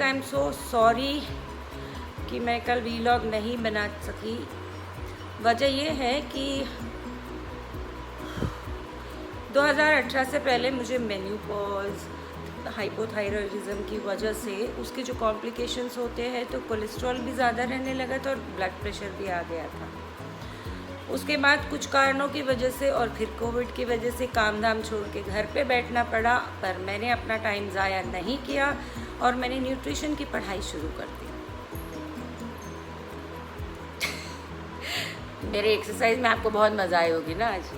I am so sorry कि मैं कल वीलॉग नहीं बना सकी। वजह ये है कि 2018 से पहले मुझे मेन्यूपॉज, हाइपोथायरॉयडिज्म की वजह से उसके जो कॉम्प्लिकेशंस होते हैं तो कोलेस्ट्रॉल भी ज़्यादा रहने लगा था और ब्लड प्रेशर भी आ गया था। उसके बाद कुछ कारणों की वजह से और फिर कोविड की वजह से काम धाम छोड़ के घर पे बैठना पड़ा, पर मैंने अपना टाइम ज़ाया नहीं किया और मैंने न्यूट्रिशन की पढ़ाई शुरू कर दी। मेरे एक्सरसाइज में आपको बहुत मज़ा आई होगी ना आज।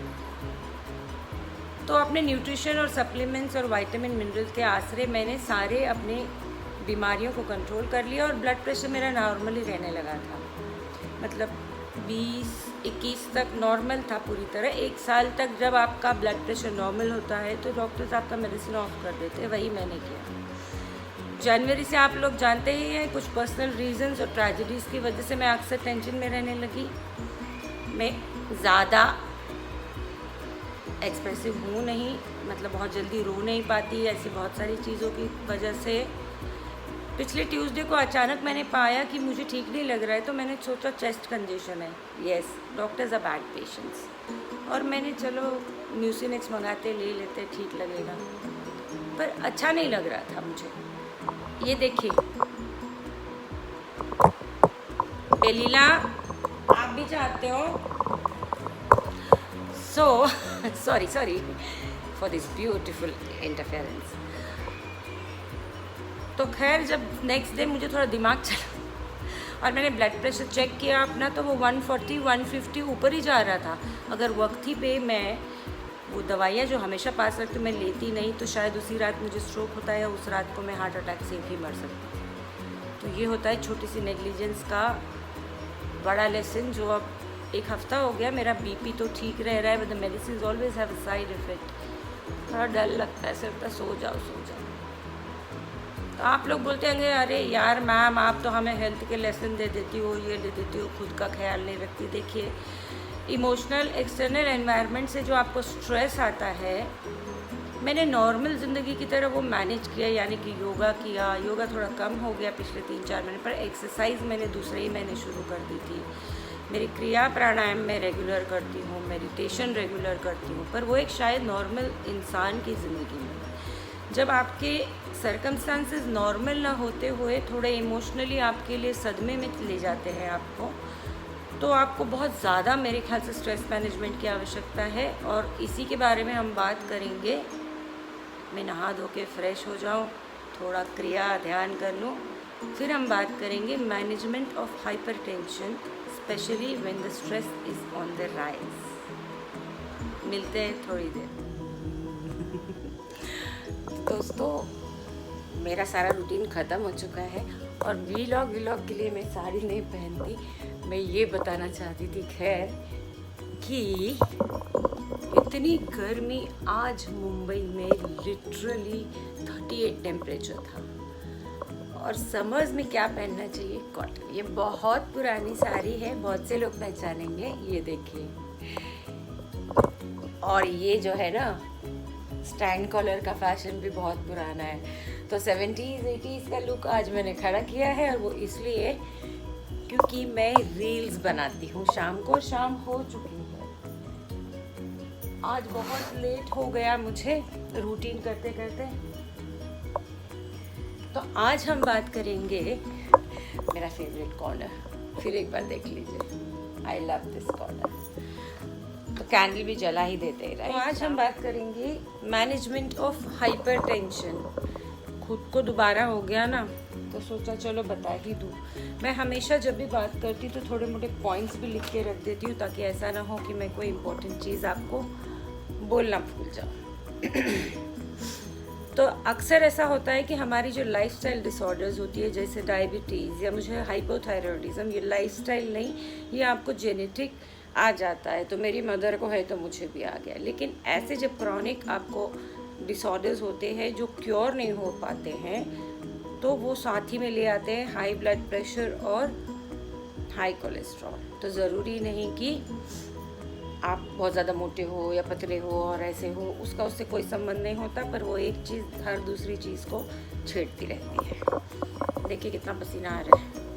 तो अपने न्यूट्रिशन और सप्लीमेंट्स और विटामिन मिनरल्स के आसरे मैंने सारे अपने बीमारियों को कंट्रोल कर लिया और ब्लड प्रेशर मेरा नॉर्मली रहने लगा था। मतलब 20-21 तक नॉर्मल था पूरी तरह। 1 साल तक जब आपका ब्लड प्रेशर नॉर्मल होता है तो डॉक्टर्स आपका मेडिसिन ऑफ कर देते हैं, वही मैंने किया। जनवरी से आप लोग जानते ही हैं, कुछ पर्सनल रीजंस और ट्रेजेडीज़ की वजह से मैं अक्सर टेंशन में रहने लगी। मैं ज़्यादा एक्सप्रेसिव हूँ नहीं, मतलब बहुत जल्दी रो नहीं पाती, ऐसी बहुत सारी चीज़ों की वजह से। पिछले ट्यूसडे को अचानक मैंने पाया कि मुझे ठीक नहीं लग रहा है, तो मैंने सोचा चेस्ट कंजेशन है। Yes, doctors are bad patients. और मैंने चलो म्यूसिनेक्स मंगाते, ले लेते, ठीक लगेगा, पर अच्छा नहीं लग रहा था मुझे। ये देखिए बेलीला, आप भी चाहते हो? So, sorry for this beautiful interference. तो खैर जब नेक्स्ट डे मुझे थोड़ा दिमाग चला और मैंने ब्लड प्रेशर चेक किया अपना, तो वो 140-150 ऊपर ही जा रहा था। अगर वक्त ही पे मैं वो दवाइयाँ जो हमेशा पास रखती मैं लेती नहीं, तो शायद उसी रात मुझे स्ट्रोक होता है या उस रात को मैं हार्ट अटैक से भी मर सकती। तो ये होता है छोटी सी नेग्लिजेंस का बड़ा लेसन, जो अब 1 हफ्ता हो गया। मेरा बीपी तो ठीक रह रहा है, but the medicine always have a side effect. थोड़ा डर लगता है, सिर्फ सो जाओ। तो आप लोग बोलते होंगे, अरे यार मैम आप तो हमें हेल्थ के लेसन दे देती हो, ये दे देती हो, खुद का ख्याल नहीं रखती। देखिए, इमोशनल एक्सटर्नल एनवायरनमेंट से जो आपको स्ट्रेस आता है, मैंने नॉर्मल ज़िंदगी की तरह वो मैनेज किया, यानी कि योगा किया। योगा थोड़ा कम हो गया पिछले 3-4 महीने, पर एक्सरसाइज मैंने दूसरे ही महीने शुरू कर दी थी। मेरी क्रिया प्राणायाम मैं रेगुलर करती हूँ, मेडिटेशन रेगुलर करती हूँ, पर वो एक शायद नॉर्मल इंसान की ज़िंदगी में जब आपके सर्कमस्टांसेस नॉर्मल ना होते हुए थोड़े इमोशनली आपके लिए सदमे में ले जाते हैं आपको, तो आपको बहुत ज़्यादा मेरे ख्याल से स्ट्रेस मैनेजमेंट की आवश्यकता है। और इसी के बारे में हम बात करेंगे। मैं नहा धो के फ्रेश हो जाऊँ, थोड़ा क्रिया ध्यान कर लूँ, फिर हम बात करेंगे management of hypertension, specially when the stress is on the rise. मिलते हैं थोड़ी देर। दोस्तों, मेरा सारा रूटीन ख़त्म हो चुका है और वीलॉग के लिए मैं साड़ी नहीं पहनती। मैं ये बताना चाहती थी खैर कि इतनी गर्मी आज मुंबई में, लिटरली 38 टेम्परेचर था। और समर्स में क्या पहनना चाहिए? कॉटन। ये बहुत पुरानी साड़ी है, बहुत से लोग पहचानेंगे। ये देखिए, और ये जो है ना स्टैंड कॉलर का फैशन भी बहुत पुराना है। तो 70s-80s का लुक आज मैंने खड़ा किया है, और वो इसलिए क्योंकि मैं रील्स बनाती हूँ शाम को। शाम हो चुकी है, आज बहुत लेट हो गया मुझे रूटीन करते करते। तो आज हम बात करेंगे मेरा फेवरेट कॉर्नर। फिर एक बार देख लीजिए, आई लव दिस कॉर्नर। तो कैंडल भी जला ही देते हैं, राइट? तो आज हम बात करेंगे मैनेजमेंट ऑफ हाइपरटेंशन। खुद को दोबारा हो गया ना, तो सोचा चलो बता ही दूँ। मैं हमेशा जब भी बात करती तो थोड़े मोटे पॉइंट्स भी लिख के रख देती हूँ, ताकि ऐसा ना हो कि मैं कोई इम्पोर्टेंट चीज़ आपको बोलना भूल जाऊँ। तो अक्सर ऐसा होता है कि हमारी जो लाइफस्टाइल डिसऑर्डर्स होती है, जैसे डायबिटीज़ या मुझे हाइपोथायरॉयडिज्म, ये लाइफस्टाइल नहीं, ये आपको जेनेटिक आ जाता है। तो मेरी मदर को है तो मुझे भी आ गया। लेकिन ऐसे जब क्रॉनिक आपको डिसऑर्डर्स होते हैं जो क्योर नहीं हो पाते हैं, तो वो साथ ही में ले आते हैं हाई ब्लड प्रेशर और हाई कोलेस्ट्रॉल। तो ज़रूरी नहीं कि आप बहुत ज़्यादा मोटे हो या पतले हो और ऐसे हो, उससे कोई संबंध नहीं होता, पर वो एक चीज़ हर दूसरी चीज़ को छेड़ती रहती है। देखिए कितना पसीना आ रहा है,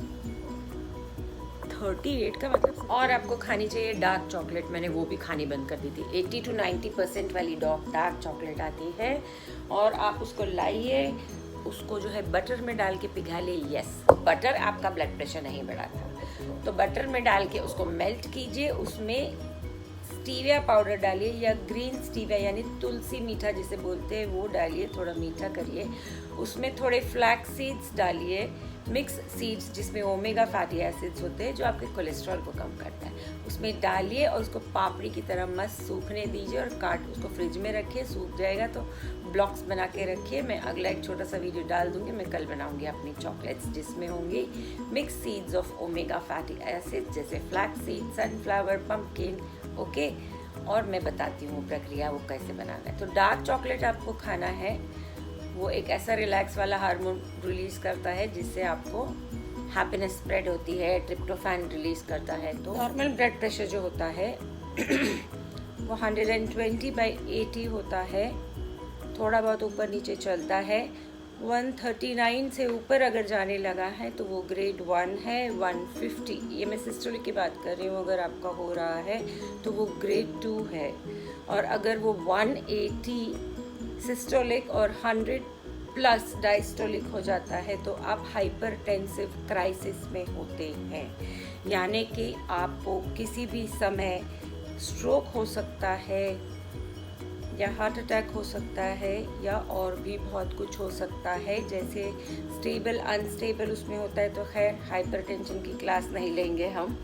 38 का मतलब। और आपको खानी चाहिए डार्क चॉकलेट, मैंने वो भी खानी बंद कर दी थी। 80 to 90% वाली डार्क चॉकलेट आती है, और आप उसको लाइए, उसको जो है बटर में डाल के पिघा ले। यस, बटर आपका ब्लड प्रेशर नहीं बढ़ाता, तो बटर में डाल के उसको मेल्ट कीजिए, उसमें स्टीविया पाउडर डालिए या ग्रीन स्टीविया यानी तुलसी मीठा जिसे बोलते हैं वो डालिए, थोड़ा मीठा करिए। उसमें थोड़े फ्लैक्स सीड्स डालिए, मिक्स सीड्स जिसमें ओमेगा फैटी एसिड्स होते हैं जो आपके कोलेस्ट्रॉल को कम करता है, उसमें डालिए और उसको पापड़ी की तरह मस्त सूखने दीजिए और काट उसको फ्रिज में रखिए। सूख जाएगा तो ब्लॉक्स बना के रखिए। मैं अगला एक छोटा सा वीडियो डाल दूंगी, मैं कल बनाऊंगी अपनी चॉकलेट्स जिसमें होंगी mix seeds of omega fatty acids जैसे flax seed, sunflower, pumpkin. Okay, और मैं बताती हूँ प्रक्रिया वो कैसे बनाना है। तो डार्क चॉकलेट आपको खाना है, वो एक ऐसा रिलैक्स वाला हार्मोन रिलीज करता है जिससे आपको हैप्पीनेस स्प्रेड होती है, ट्रिप्टोफैन रिलीज करता है। तो नॉर्मल ब्लड प्रेशर जो होता है वो 120/80 होता है, थोड़ा बहुत ऊपर नीचे चलता है। 139 से ऊपर अगर जाने लगा है तो वो ग्रेड 1 है। 150, ये मैं सिस्टोलिक की बात कर रही हूँ, अगर आपका हो रहा है तो वो ग्रेड 2 है। और अगर वो 180 सिस्टोलिक और 100 प्लस डायस्टोलिक हो जाता है तो आप हाइपरटेंसिव क्राइसिस में होते हैं, यानी कि आपको किसी भी समय स्ट्रोक हो सकता है या हार्ट अटैक हो सकता है या और भी बहुत कुछ हो सकता है, जैसे स्टेबल अनस्टेबल उसमें होता है। तो खैर हाइपरटेंशन की क्लास नहीं लेंगे हम।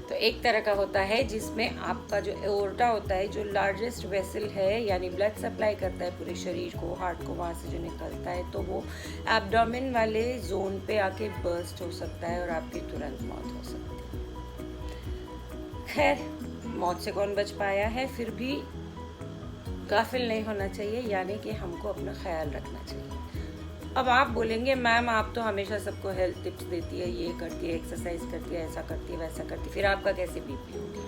तो एक तरह का होता है जिसमें आपका जो एओर्टा होता है, जो लार्जेस्ट वेसल है यानी ब्लड सप्लाई करता है पूरे शरीर को, हार्ट को, वहाँ से जो निकलता है, तो वो एब्डोमेन वाले जोन पे आके बर्स्ट हो सकता है और आपकी तुरंत मौत हो सकती है। खैर मौत से कौन बच पाया है, फिर भी गाफिल नहीं होना चाहिए, यानी कि हमको अपना ख्याल रखना चाहिए। अब आप बोलेंगे मैम आप तो हमेशा सबको हेल्थ टिप्स देती है, ये करती है, एक्सरसाइज करती है, ऐसा करती है, वैसा करती है, फिर आपका कैसे बीपी हो गया?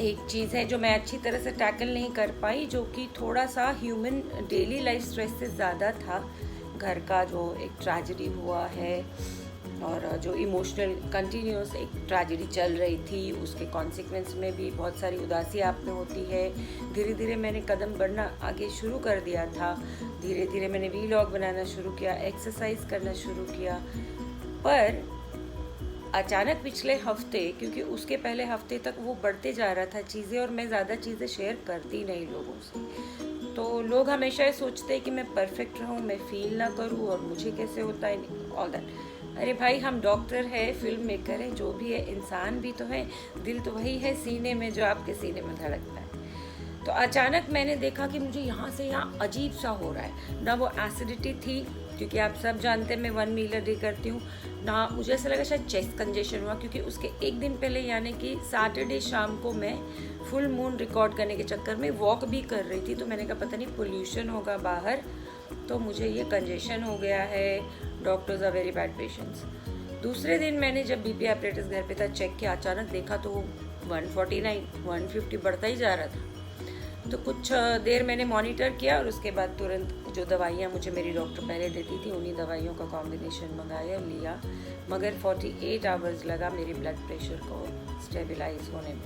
एक चीज़ है जो मैं अच्छी तरह से टैकल नहीं कर पाई, जो कि थोड़ा सा ह्यूमन डेली लाइफ स्ट्रेस से ज़्यादा था। घर का जो एक ट्रेजेडी हुआ है और जो इमोशनल कंटिन्यूस एक ट्रेजेडी चल रही थी, उसके कॉन्सिक्वेंस में भी बहुत सारी उदासी आप में होती है। धीरे धीरे मैंने कदम बढ़ना आगे शुरू कर दिया था, धीरे धीरे मैंने वीलॉग बनाना शुरू किया, एक्सरसाइज करना शुरू किया। पर अचानक पिछले हफ्ते, क्योंकि उसके पहले हफ्ते तक वो बढ़ते जा रहा था चीज़ें और मैं ज़्यादा चीज़ें शेयर करती नहीं लोगों से, तो लोग हमेशा ये सोचते हैं कि मैं परफेक्ट रहूँ, मैं फील ना करूँ और मुझे कैसे होता है ऑल दैट। अरे भाई हम डॉक्टर है, फिल्म मेकर है, जो भी है, इंसान भी तो है, दिल तो वही है सीने में जो आपके सीने में धड़कता है। तो अचानक मैंने देखा कि मुझे यहाँ से यहाँ अजीब सा हो रहा है। ना वो एसिडिटी थी, क्योंकि आप सब जानते हैं मैं 1 मील अ डे करती हूँ, ना मुझे ऐसा लगा शायद चेस्ट कंजेशन हुआ, क्योंकि उसके एक दिन पहले यानी कि सैटरडे शाम को मैं फुल मून रिकॉर्ड करने के चक्कर में वॉक भी कर रही थी, तो मैंने कहा पता नहीं पोल्यूशन होगा बाहर, तो मुझे ये कंजेशन हो गया है, doctors are very bad patients. दूसरे दिन मैंने जब बीपी एपरेटस घर पे था चेक किया, अचानक देखा तो 149 150 बढ़ता ही जा रहा था। तो कुछ देर मैंने मॉनिटर किया और उसके बाद तुरंत जो दवाइयाँ मुझे मेरी डॉक्टर पहले देती थी उन्हीं दवाइयों का कॉम्बिनेशन मंगाया, लिया, मगर 48 आवर्स लगा मेरे ब्लड प्रेशर को स्टेबलाइज होने में।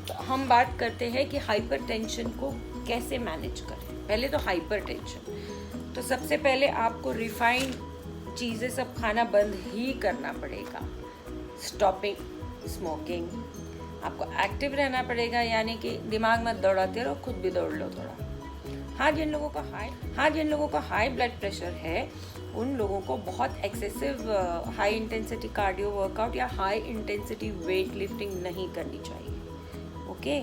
तो हम बात करते हैं कि हाइपरटेंशन को कैसे मैनेज करें। पहले तो हाइपरटेंशन, तो सबसे पहले आपको रिफाइंड चीज़ें सब खाना बंद ही करना पड़ेगा। स्टॉपिंग स्मोकिंग, आपको एक्टिव रहना पड़ेगा, यानी कि दिमाग मत दौड़ाते रहो, खुद भी दौड़ लो थोड़ा। हाँ जिन लोगों का हाई ब्लड प्रेशर है उन लोगों को बहुत excessive high intensity cardio workout या हाई इंटेंसिटी वेट लिफ्टिंग नहीं करनी चाहिए। ओके,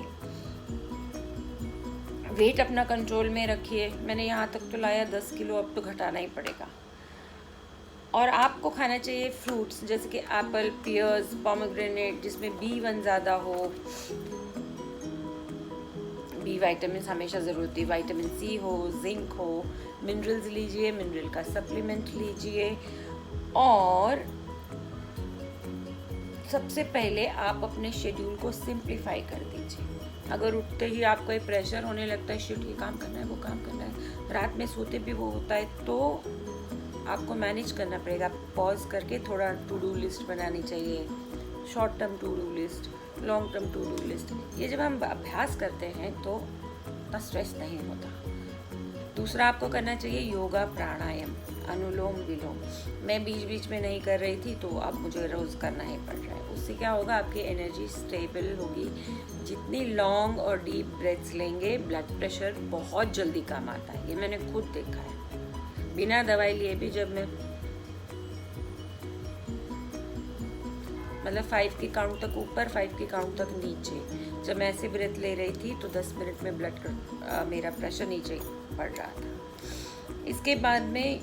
वेट अपना कंट्रोल में रखिए। मैंने यहाँ तक तो लाया 10 किलो, अब तो घटाना ही पड़ेगा। और आपको खाना चाहिए फ्रूट्स जैसे कि एप्पल, पियर्स, पोमेग्रेनेट, जिसमें B1 ज़्यादा हो। बी विटामिन हमेशा ज़रूरत है, विटामिन C हो, जिंक हो, मिनरल्स लीजिए, मिनरल का सप्लीमेंट लीजिए। और सबसे पहले आप अपने शेड्यूल को सिंप्लीफाई कर दीजिए। अगर उठते ही आपको एक प्रेशर होने लगता है, शिट ये काम करना है, वो काम करना है, रात में सोते भी वो होता है, तो आपको मैनेज करना पड़ेगा। पॉज करके थोड़ा टू डू लिस्ट बनानी चाहिए, short term to do list, long term to do list. ये जब हम अभ्यास करते हैं तो इतना स्ट्रेस नहीं होता। दूसरा आपको करना चाहिए योगा प्राणायाम, अनुलोम विलोम। मैं बीच बीच में नहीं कर रही थी तो अब मुझे रोज़ करना ही पड़ रहा है। उससे क्या होगा, आपकी एनर्जी स्टेबल होगी। जितनी लॉन्ग और डीप ब्रेथ्स लेंगे ब्लड प्रेशर बहुत जल्दी कम आता है। ये मैंने खुद देखा है। बिना दवाई लिए भी जब मैं मतलब 5 के काउंट तक ऊपर 5 के काउंट तक नीचे, जब मैं ऐसे ब्रेथ ले रही थी तो 10 मिनट में मेरा प्रेशर नीचे पड़ रहा था। इसके बाद में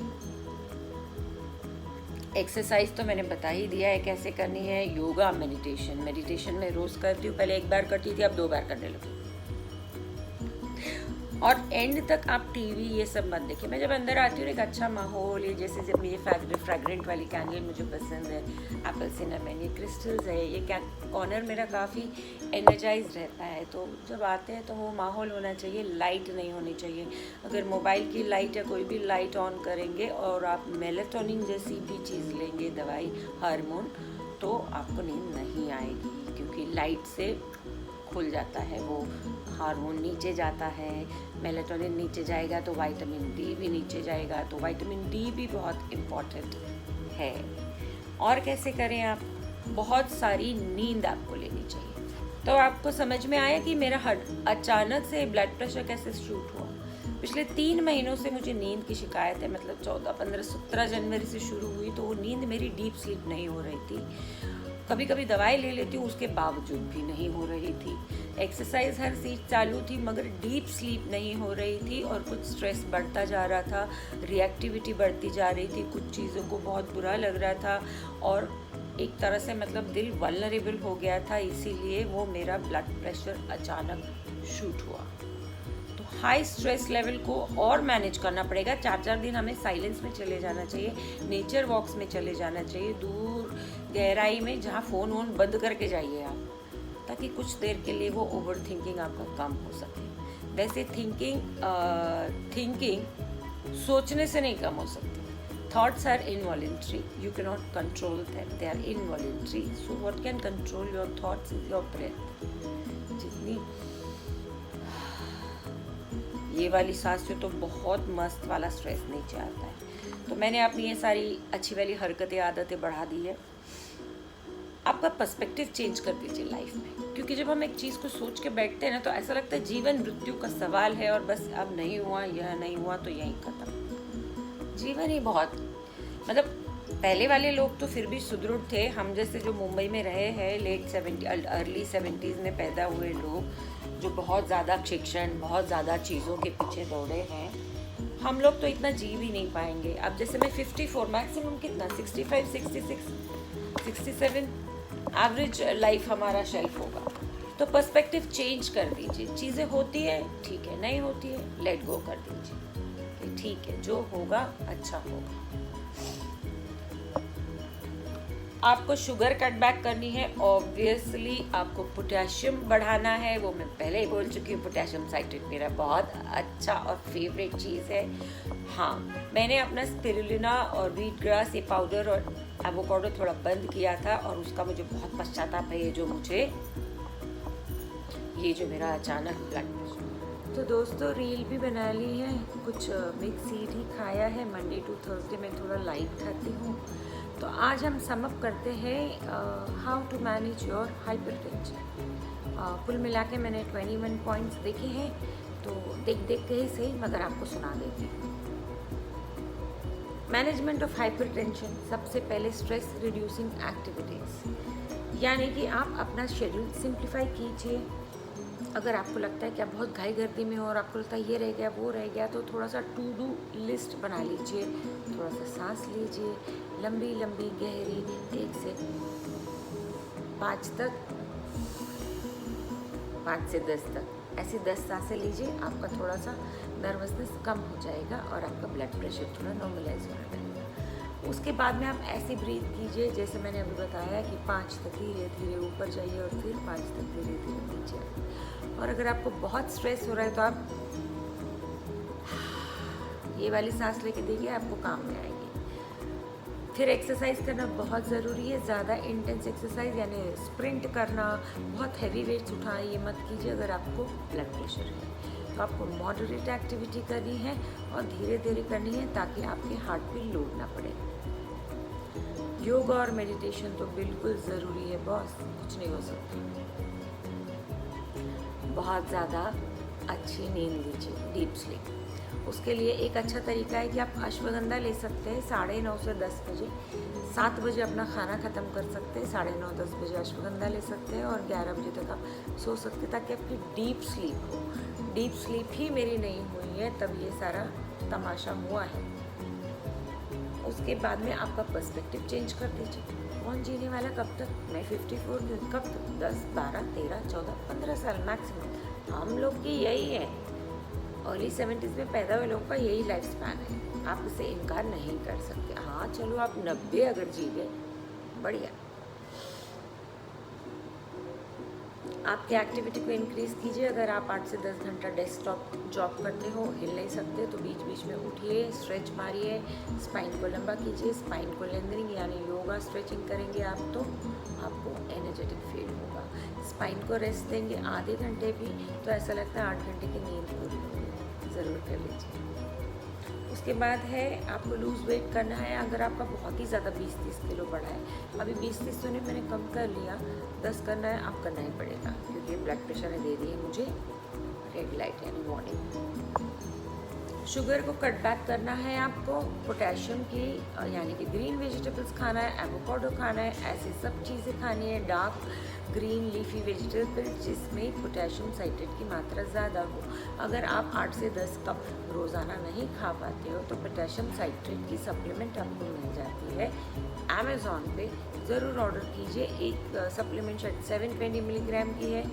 एक्सरसाइज तो मैंने बता ही दिया है कैसे करनी है। योगा, मेडिटेशन मैं रोज़ करती हूँ। पहले 1 बार करती थी, अब 2 बार करने लगी। और एंड तक आप टीवी ये सब मत देखिए। मैं जब अंदर आती हूँ एक अच्छा माहौल, ये जैसे जब ये फ्रैग्रेंट वाली कैंडल मुझे पसंद है, एप्पल सिनेमन, ये क्रिस्टल्स है, ये कॉर्नर मेरा काफ़ी एनर्जाइज रहता है। तो जब आते हैं तो वो माहौल होना चाहिए, लाइट नहीं होनी चाहिए। अगर मोबाइल की लाइट या कोई भी लाइट ऑन करेंगे और आप मेलेटोनिन जैसी भी चीज़ लेंगे, दवाई, हार्मोन, तो आपको नींद नहीं आएगी, क्योंकि लाइट से खुल जाता है वो हार्मोन, नीचे जाता है। मेलेटोनिन नीचे जाएगा तो विटामिन डी भी नीचे जाएगा। तो विटामिन डी भी बहुत इम्पॉर्टेंट है। और कैसे करें आप, बहुत सारी नींद आपको लेनी चाहिए। तो आपको समझ में आया कि मेरा अचानक से ब्लड प्रेशर कैसे शूट हुआ। पिछले 3 महीनों से मुझे नींद की शिकायत है। मतलब 14, 15, 17 जनवरी से शुरू हुई तो वो नींद मेरी डीप स्लीप नहीं हो रही थी। कभी कभी दवाई ले लेती हूँ, उसके बावजूद भी नहीं हो रही थी। एक्सरसाइज हर चीज़ चालू थी, मगर डीप स्लीप नहीं हो रही थी। और कुछ स्ट्रेस बढ़ता जा रहा था, रिएक्टिविटी बढ़ती जा रही थी, कुछ चीज़ों को बहुत बुरा लग रहा था और एक तरह से मतलब दिल वल्नरेबल हो गया था। इसीलिए वो मेरा ब्लड प्रेशर अचानक शूट हुआ। तो हाई स्ट्रेस लेवल को और मैनेज करना पड़ेगा। 4-4 दिन हमें साइलेंस में चले जाना चाहिए, नेचर वॉक्स में चले जाना चाहिए, दूर गहराई में, जहाँ फ़ोन वोन बंद करके जाइए आप, ताकि कुछ देर के लिए वो ओवर थिंकिंग आपका कम हो सके। वैसे थिंकिंग सोचने से नहीं कम हो सकती। Thoughts are involuntary, you can not control them, they are involuntary. So what can control your thoughts is your breath. जितनी ये वाली सांस से तो बहुत मस्त वाला स्ट्रेस नीचे आता है। तो मैंने अपनी ये सारी अच्छी वाली हरकतें, आदतें बढ़ा दी है। आपका पर्सपेक्टिव चेंज कर दीजिए लाइफ में, क्योंकि जब हम एक चीज़ को सोच के बैठते हैं ना तो ऐसा लगता है जीवन मृत्यु का सवाल है और बस अब नहीं हुआ, यह नहीं हुआ तो यहीं ख़त्म। जीवन ही बहुत मतलब पहले वाले लोग तो फिर भी सुदृढ़ थे। हम जैसे जो मुंबई में रहे हैं, अर्ली 70s में पैदा हुए लोग, जो बहुत ज़्यादा शिक्षण, बहुत ज़्यादा चीज़ों के पीछे दौड़े हैं, हम लोग तो इतना जी भी नहीं पाएंगे। अब जैसे मैं 54, मैक्सिमम कितना 65, 66, 67 एवरेज लाइफ हमारा शेल्फ होगा। तो पर्सपेक्टिव चेंज कर दीजिए। चीज़ें होती है ठीक है, नहीं होती है लेट गो कर दीजिए। ठीक है, जो होगा अच्छा होगा। आपको शुगर कट बैक करनी है, ऑब्वियसली आपको पोटेशियम बढ़ाना है। वो मैं पहले ही बोल चुकी हूँ, पोटेशियम साइट्रेट मेरा बहुत अच्छा और फेवरेट चीज़ है। हाँ, मैंने अपना स्पिरुलिना और व्हीट ग्रास, ये पाउडर और एवोकाडो थोड़ा बंद किया था और उसका मुझे बहुत पश्चाताप है। ये जो मेरा अचानक ब्लड प्रेशर। तो दोस्तों रील भी बना ली है, कुछ मिक्स सीड ही खाया है। मंडे टू थर्सडे में थोड़ा लाइट खाती हूँ। तो आज हम सम अप करते हैं how to manage your hypertension. कुल मिला के मैंने 21 पॉइंट्स देखे हैं, तो देख के ही सही मगर आपको सुना देती हूँ। मैनेजमेंट ऑफ हाइपरटेंशन, सबसे पहले स्ट्रेस रिड्यूसिंग एक्टिविटीज़, यानी कि आप अपना शेड्यूल सिंप्लीफाई कीजिए। अगर आपको लगता है कि आप बहुत घाई गर्दी में हो और आपको लगता है ये रह गया वो रह गया, तो थोड़ा सा टू डू लिस्ट बना लीजिए। थोड़ा सा सांस लीजिए, लंबी लंबी गहरी, 1 से 5 तक, 5 से 10 तक, ऐसी 10 सांसें लीजिए। आपका थोड़ा सा नर्वसनेस कम हो जाएगा और आपका ब्लड प्रेशर थोड़ा नॉर्मलाइज होने लगेगा। उसके बाद में आप ऐसे ब्रीथ कीजिए जैसे मैंने अभी बताया कि 5 तक धीरे धीरे ऊपर जाइए और फिर 5 तक धीरे धीरे नीचे आइए। और अगर आपको बहुत स्ट्रेस हो रहा है तो आप ये वाली सांस लेके देखिए, आपको काम में आएगी। फिर एक्सरसाइज करना बहुत ज़रूरी है। ज़्यादा इंटेंस एक्सरसाइज यानी स्प्रिंट करना, बहुत हैवी वेट्स उठाना ये मत कीजिए अगर आपको ब्लड प्रेशर है। तो आपको मॉडरेट एक्टिविटी करनी है और धीरे धीरे करनी है ताकि आपके हार्ट पे लोड ना पड़े। योगा और मेडिटेशन तो बिल्कुल ज़रूरी है बॉस, कुछ नहीं हो सकता। बहुत ज़्यादा अच्छी नींद लीजिए, डीप स्लीप। उसके लिए एक अच्छा तरीका है कि आप अश्वगंधा ले सकते हैं 9:30 से 10 बजे। 7 बजे अपना खाना ख़त्म कर सकते हैं, 9:30-10 बजे अश्वगंधा ले सकते हैं और 11 बजे तक आप सो सकते हैं ताकि आपकी डीप स्लीप हो। डीप स्लीप ही मेरी नहीं हुई है तब ये सारा तमाशा हुआ है। उसके बाद में आपका पर्सपेक्टिव चेंज कर दीजिए। कौन जीने वाला कब तक? मैं 54 की कब तक? 10, 12, 13, 14, 15 साल मैक्सिमम। हम लोग की यही है, अर्ली 70s में पैदा हुए लोगों का यही लाइफ स्पैन है। आप इसे इनकार नहीं कर सकते। हाँ चलो आप 90 अगर जी गए, बढ़िया। आपकी एक्टिविटी को इंक्रीज़ कीजिए। अगर आप 8 से 10 घंटा डेस्कटॉप जॉब करते हो, हिल नहीं सकते, तो बीच बीच में उठिए, स्ट्रेच मारिए, स्पाइन को लंबा कीजिए। स्पाइन को लेंथनिंग यानी योगा स्ट्रेचिंग करेंगे आप तो आपको एनर्जेटिक फील होगा। स्पाइन को रेस्ट देंगे आधे घंटे भी तो ऐसा लगता है 8 घंटे की नींद पूरी होगी। ज़रूर कर लीजिए। उसके बाद है आपको लूज़ वेट करना है। अगर आपका बहुत ही ज़्यादा 20-30 किलो बढ़ा है, अभी 20-30 तो नहीं मैंने कम कर लिया, 10 करना है, आप करना ही पड़ेगा क्योंकि ब्लड प्रेशर ने दे दी है मुझे रेड लाइट यानी वार्निंग। शुगर को कट बैक करना है आपको। पोटेशियम की यानी कि ग्रीन वेजिटेबल्स खाना है, एवोकाडो खाना है, ऐसी सब चीज़ें खानी है। डार्क ग्रीन लीफी वेजिटेबल जिसमें पोटेशियम साइट्रेट की मात्रा ज़्यादा हो। अगर आप 8 से 10 कप रोज़ाना नहीं खा पाते हो तो पोटेशियम साइट्रेट की सप्लीमेंट आपको मिल जाती है अमेज़ॉन पे। ज़रूर ऑर्डर कीजिए। एक सप्लीमेंट 720 मिलीग्राम की है,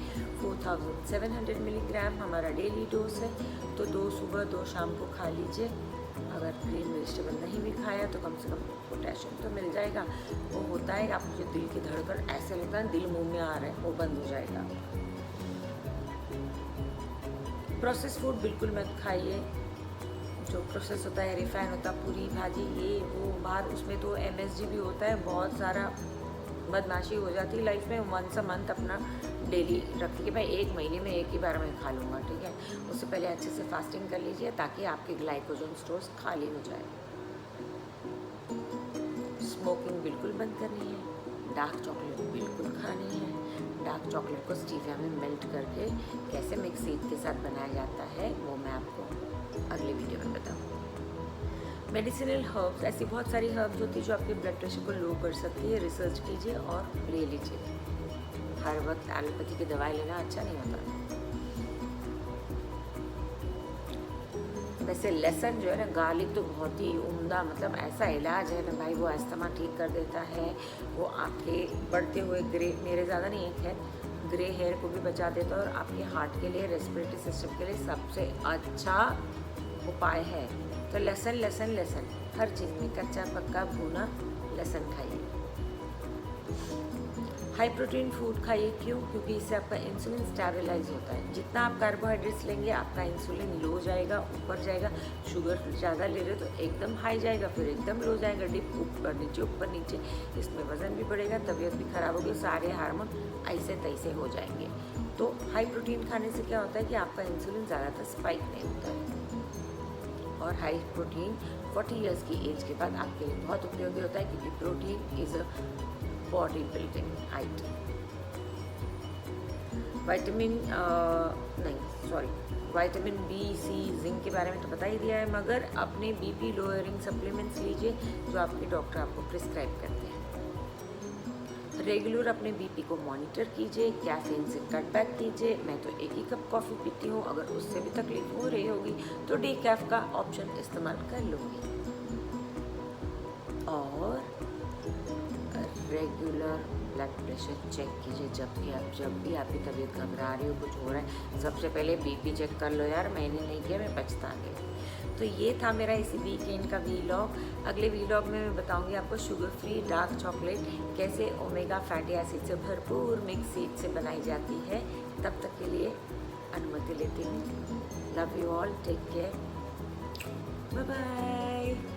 4700 मिलीग्राम हमारा डेली डोज है। तो 2 सुबह 2 शाम को खा लीजिए। अगर ग्रीन वेजिटेबल नहीं भी खाया तो कम से कम पोटेशियम तो मिल जाएगा। वो होता है आपको जो दिल की धड़कन ऐसे लगता है दिल मुंह में आ रहा है, वो बंद हो जाएगा। प्रोसेस फूड बिल्कुल मत खाइए। जो प्रोसेस होता है, रिफाइन होता है, पूरी भाजी ये वो बाहर, उसमें तो MSG भी होता है। बहुत सारा बदमाशी हो जाती है लाइफ में। वंस अ मंथ अपना डेली रखिए कि मैं 1 महीने में एक ही बार मैं खा लूँगा, ठीक है। उससे पहले अच्छे से फास्टिंग कर लीजिए ताकि आपके ग्लाइकोजन स्टोर्स खाली हो जाए। स्मोकिंग बिल्कुल बंद करनी है। डार्क चॉकलेट बिल्कुल खानी है। डार्क चॉकलेट को स्टीविया में मेल्ट करके कैसे मिक्स सीड के साथ बनाया जाता है वो मैं आपको अगले वीडियो में बताऊँगी। मेडिसिनल हर्ब्स, ऐसी बहुत सारी हर्ब्स होती है जो आपके ब्लड प्रेशर को लो कर सकती है। रिसर्च कीजिए और ले लीजिए। हर वक्त एलोपैथी की दवाई लेना अच्छा नहीं होता। वैसे लहसुन जो है ना, गार्लिक तो बहुत ही उम्दा, मतलब ऐसा इलाज है ना भाई, वो अस्थमा ठीक कर देता है। वो आपके बढ़ते हुए मेरे ज़्यादा नहीं है खैर, ग्रे हेयर को भी बचा देता है और आपके हार्ट के लिए, रेस्पिरेटरी सिस्टम के लिए सबसे अच्छा उपाय है। तो लहसुन लहसुन लहसुन हर चीज़ में, कच्चा पक्का भुना लहसुन खाइए। हाई प्रोटीन फूड खाइए। क्यों? क्योंकि इससे आपका इंसुलिन स्टेबलाइज होता है। जितना आप कार्बोहाइड्रेट्स लेंगे आपका इंसुलिन लो जाएगा, ऊपर जाएगा। शुगर ज़्यादा ले रहे हो तो एकदम हाई जाएगा, फिर एकदम लो जाएगा, डिप ऊपर नीचे। इसमें वज़न भी बढ़ेगा, तबीयत भी ख़राब होगी, सारे हार्मोन ऐसे तैसे हो जाएंगे। तो हाई प्रोटीन खाने से क्या होता है कि आपका इंसुलिन ज़्यादातर स्पाइक नहीं होता है। और हाई प्रोटीन 40 इयर्स की एज के बाद आपके लिए बहुत उपयोगी होता है क्योंकि protein is a body building item. Vitamin B, C, zinc के बारे में तो बता ही दिया है, मगर अपने बीपी लोअरिंग सप्लीमेंट्स लीजिए जो आपके डॉक्टर आपको प्रिस्क्राइब करते हैं। रेगुलर अपने बीपी को मॉनिटर कीजिए, कैफीन से कट बैक कीजिए। मैं तो 1 ही कप कॉफ़ी पीती हूँ, अगर उससे भी तकलीफ हो रही होगी तो डीकैफ का ऑप्शन इस्तेमाल कर लूँगी। और रेगुलर ब्लड प्रेशर चेक कीजिए। जब भी आपकी तबीयत घबरा रही हो, कुछ हो रहा है, सबसे पहले बीपी चेक कर लो यार। मैंने नहीं किया, मैं पछताऊंगी। तो ये था मेरा इसी वीकेंड का वीलॉग। अगले वीलॉग में मैं बताऊंगी आपको शुगर फ्री डार्क चॉकलेट कैसे ओमेगा फैटी एसिड से भरपूर मिक्स सीड से बनाई जाती है। तब तक के लिए अनुमति लेती हूँ। Love you all, take care, bye bye.